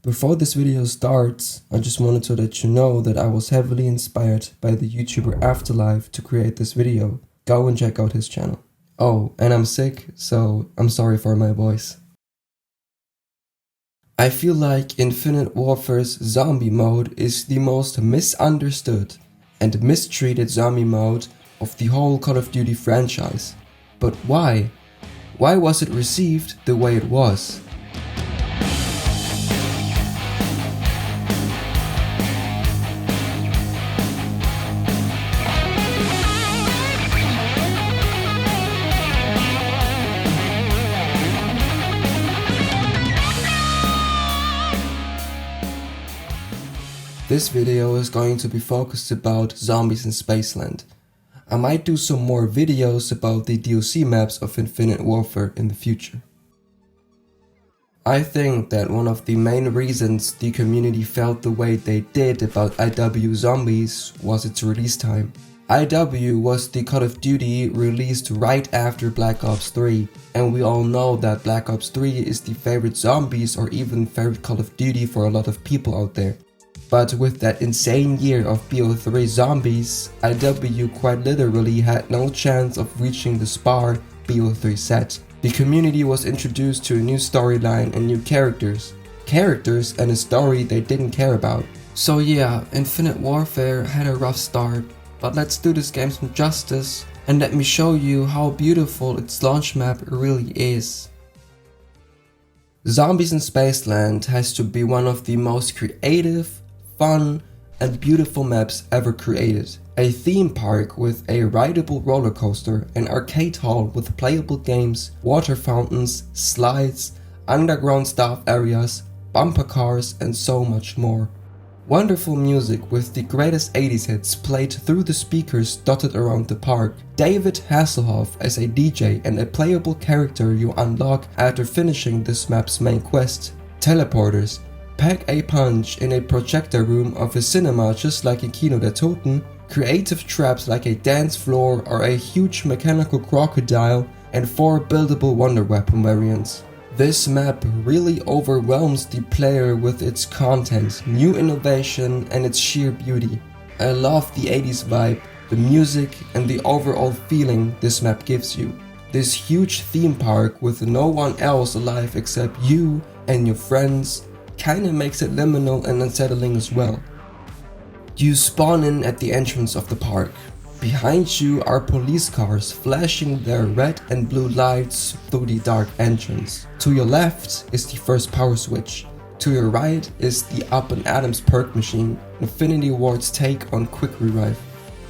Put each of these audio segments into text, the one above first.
Before this video starts, I just wanted to let you know that I was heavily inspired by the YouTuber Afterlife to create this video. Go and check out his channel. Oh, and I'm sick, so I'm sorry for my voice. I feel like Infinite Warfare's zombie mode is the most misunderstood and mistreated zombie mode of the whole Call of Duty franchise. But why? Why was it received the way it was? This video is going to be focused about Zombies in Spaceland. I might do some more videos about the DLC maps of Infinite Warfare in the future. I think that one of the main reasons the community felt the way they did about IW Zombies was its release time. IW was the Call of Duty released right after Black Ops 3, and we all know that Black Ops 3 is the favorite Zombies or even favorite Call of Duty for a lot of people out there. But with that insane year of BO3 Zombies, IW quite literally had no chance of reaching the SPAR BO3 set. The community was introduced to a new storyline and new characters. Characters and a story they didn't care about. So yeah, Infinite Warfare had a rough start, but let's do this game some justice and let me show you how beautiful its launch map really is. Zombies in Spaceland has to be one of the most creative, fun and beautiful maps ever created. A theme park with a rideable roller coaster, an arcade hall with playable games, water fountains, slides, underground staff areas, bumper cars and so much more. Wonderful music with the greatest 80s hits played through the speakers dotted around the park. David Hasselhoff as a DJ and a playable character you unlock after finishing this map's main quest. Teleporters. Pack a punch in a projector room of a cinema just like in Kino der Toten, creative traps like a dance floor or a huge mechanical crocodile, and 4 buildable wonder weapon variants. This map really overwhelms the player with its content, new innovation and its sheer beauty. I love the 80s vibe, the music and the overall feeling this map gives you. This huge theme park with no one else alive except you and your friends kinda makes it liminal and unsettling as well. You spawn in at the entrance of the park. Behind you are police cars flashing their red and blue lights through the dark entrance. To your left is the first power switch. To your right is the Up and Adams perk machine, Infinity Ward's take on quick revive.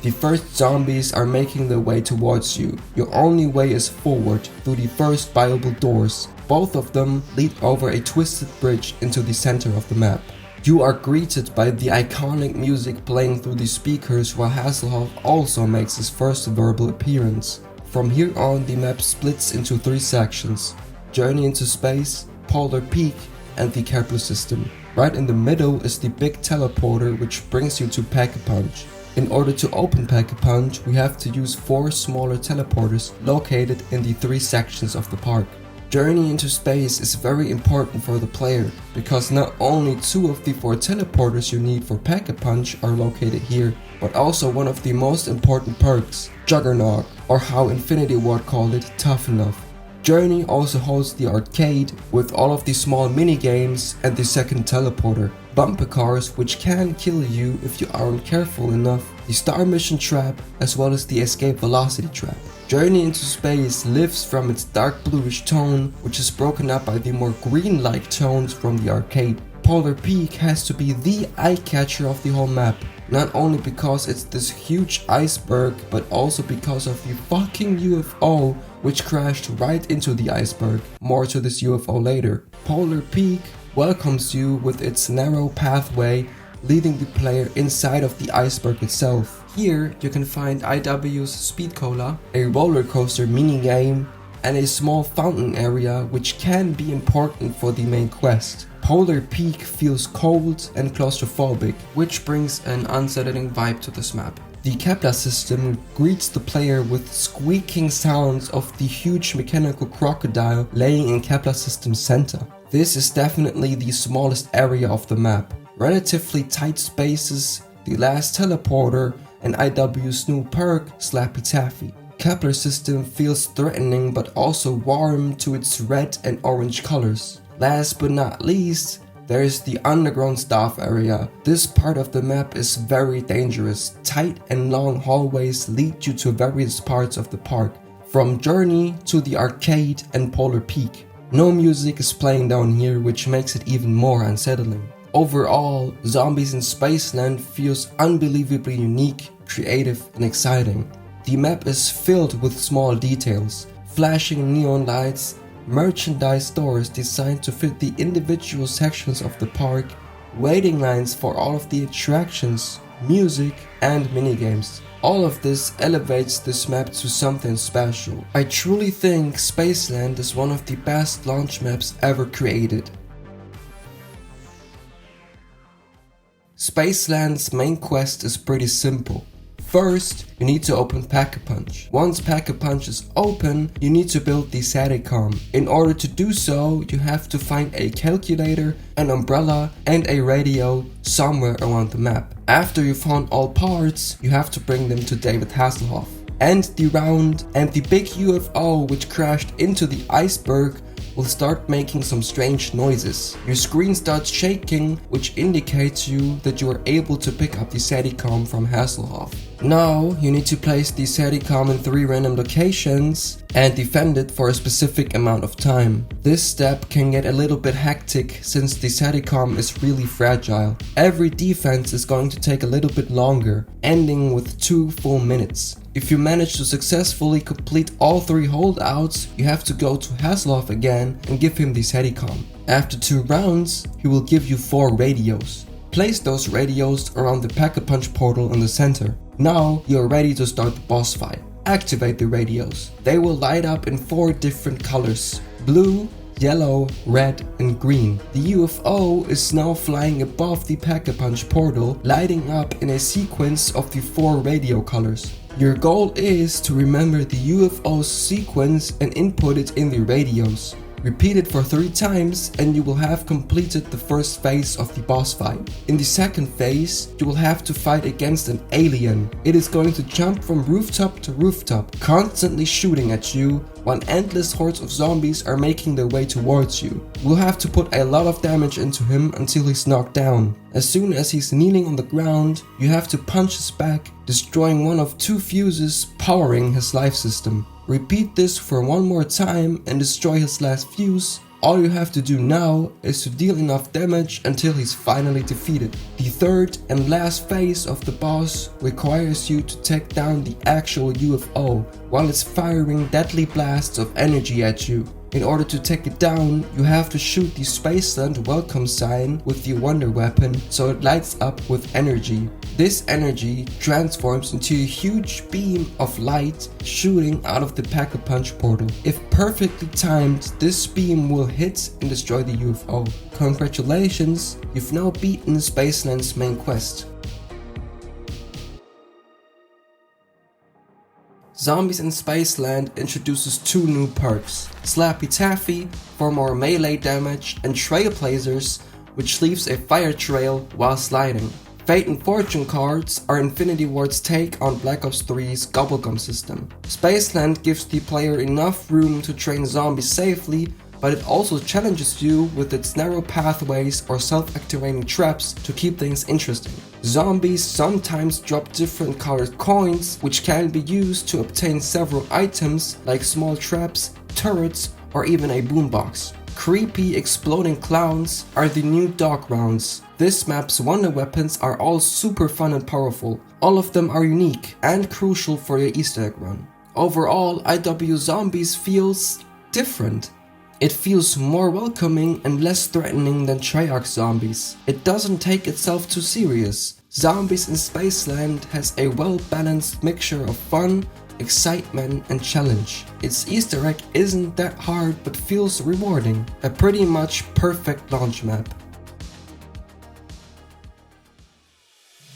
The first zombies are making their way towards you. Your only way is forward through the first viable doors. Both of them lead over a twisted bridge into the center of the map. You are greeted by the iconic music playing through the speakers while Hasselhoff also makes his first verbal appearance. From here on the map splits into 3 sections: Journey into Space, Polar Peak and the Kepler system. Right in the middle is the big teleporter which brings you to Pack-a-Punch. In order to open Pack-a-Punch, we have to use 4 smaller teleporters located in the 3 sections of the park. Journey into Space is very important for the player, because not only 2 of the 4 teleporters you need for Pack-a-Punch are located here, but also one of the most important perks, Juggernaut, or how Infinity Ward called it, Tough Enough. Journey also holds the arcade with all of the small mini-games and the second teleporter, bumper cars which can kill you if you aren't careful enough, the Star Mission trap as well as the escape velocity trap. Journey into Space lives from its dark bluish tone, which is broken up by the more green-like tones from the arcade. Polar Peak has to be the eye-catcher of the whole map, not only because it's this huge iceberg, but also because of the fucking UFO which crashed right into the iceberg. More to this UFO later. Polar Peak welcomes you with its narrow pathway leading the player inside of the iceberg itself. Here you can find IW's Speed Cola, a roller coaster minigame, and a small fountain area which can be important for the main quest. Polar Peak feels cold and claustrophobic, which brings an unsettling vibe to this map. The Kepler system greets the player with squeaking sounds of the huge mechanical crocodile laying in Kepler system's center. This is definitely the smallest area of the map. Relatively tight spaces, the last teleporter, and IW's new perk, Slappy Taffy. Kepler system feels threatening but also warm to its red and orange colors. Last but not least, there is the underground staff area. This part of the map is very dangerous. Tight and long hallways lead you to various parts of the park, from Journey to the arcade and Polar Peak. No music is playing down here, which makes it even more unsettling. Overall, Zombies in Spaceland feels unbelievably unique, creative and exciting. The map is filled with small details, flashing neon lights, merchandise stores designed to fit the individual sections of the park, waiting lines for all of the attractions, music and minigames. All of this elevates this map to something special. I truly think Spaceland is one of the best launch maps ever created. Spaceland's main quest is pretty simple. First, you need to open Pack-a-Punch. Once Pack-a-Punch is open, you need to build the Sadicom. In order to do so, you have to find a calculator, an umbrella, and a radio somewhere around the map. After you found all parts, you have to bring them to David Hasselhoff. And the round and the big UFO which crashed into the iceberg will start making some strange noises. Your screen starts shaking, which indicates you that you are able to pick up the Sadicom from Hasselhoff. Now you need to place the Sadicom in 3 random locations and defend it for a specific amount of time. This step can get a little bit hectic since the Sadicom is really fragile. Every defense is going to take a little bit longer, ending with 2 full minutes. If you manage to successfully complete all 3 holdouts, you have to go to Hasselhoff again and give him the Sadicom. After 2 rounds, he will give you 4 radios. Place those radios around the Pack-a-Punch portal in the center. Now you are ready to start the boss fight. Activate the radios. They will light up in 4 different colors: blue, yellow, red and green. The UFO is now flying above the Pack-a-Punch portal, lighting up in a sequence of the 4 radio colors. Your goal is to remember the UFO's sequence and input it in the radios. Repeat it for 3 times and you will have completed the first phase of the boss fight. In the second phase, you will have to fight against an alien. It is going to jump from rooftop to rooftop, constantly shooting at you, while endless hordes of zombies are making their way towards you. You will have to put a lot of damage into him until he's knocked down. As soon as he's kneeling on the ground, you have to punch his back, destroying one of 2 fuses powering his life system. Repeat this for 1 more time and destroy his last fuse. All you have to do now is to deal enough damage until he's finally defeated. The third and last phase of the boss requires you to take down the actual UFO while it's firing deadly blasts of energy at you. In order to take it down, you have to shoot the Spaceland welcome sign with the wonder weapon so it lights up with energy. This energy transforms into a huge beam of light shooting out of the Pack-a-Punch portal. If perfectly timed, this beam will hit and destroy the UFO. Congratulations, you've now beaten Spaceland's main quest. Zombies in Spaceland introduces 2 new perks, Slappy Taffy for more melee damage and Trailblazers, which leaves a fire trail while sliding. Fate and Fortune cards are Infinity Ward's take on Black Ops 3's Gobblegum system. Spaceland gives the player enough room to train zombies safely, but it also challenges you with its narrow pathways or self-activating traps to keep things interesting. Zombies sometimes drop different colored coins, which can be used to obtain several items like small traps, turrets, or even a boombox. Creepy exploding clowns are the new dog rounds. This map's wonder weapons are all super fun and powerful. All of them are unique and crucial for your Easter egg run. Overall, IW Zombies feels different. It feels more welcoming and less threatening than Treyarch Zombies. It doesn't take itself too serious. Zombies in Spaceland has a well-balanced mixture of fun, excitement and challenge. Its Easter egg isn't that hard but feels rewarding. A pretty much perfect launch map.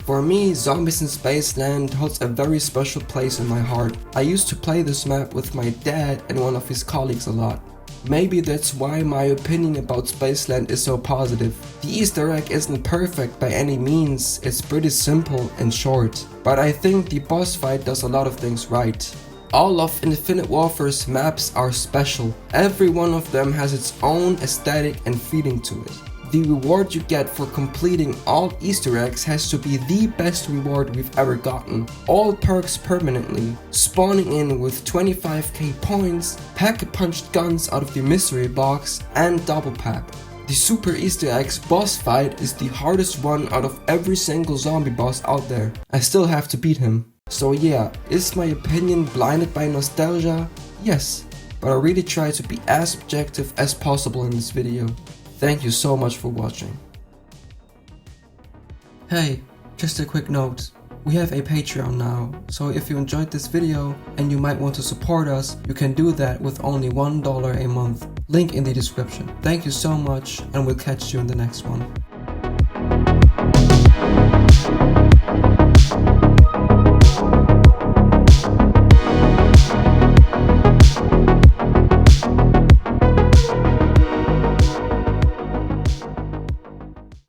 For me, Zombies in Spaceland holds a very special place in my heart. I used to play this map with my dad and one of his colleagues a lot. Maybe that's why my opinion about Spaceland is so positive. The Easter egg isn't perfect by any means, it's pretty simple and short, but I think the boss fight does a lot of things right. All of Infinite Warfare's maps are special. Every one of them has its own aesthetic and feeling to it. The reward you get for completing all Easter eggs has to be the best reward we've ever gotten. All perks permanently, spawning in with 25k points, pack-punched guns out of the mystery box, and double pap. The Super Easter Eggs boss fight is the hardest one out of every single zombie boss out there. I still have to beat him. So yeah, is my opinion blinded by nostalgia? Yes, but I really try to be as objective as possible in this video. Thank you so much for watching. Hey, just a quick note. We have a Patreon now, so if you enjoyed this video and you might want to support us, you can do that with only $1 a month. Link in the description. Thank you so much, and we'll catch you in the next one.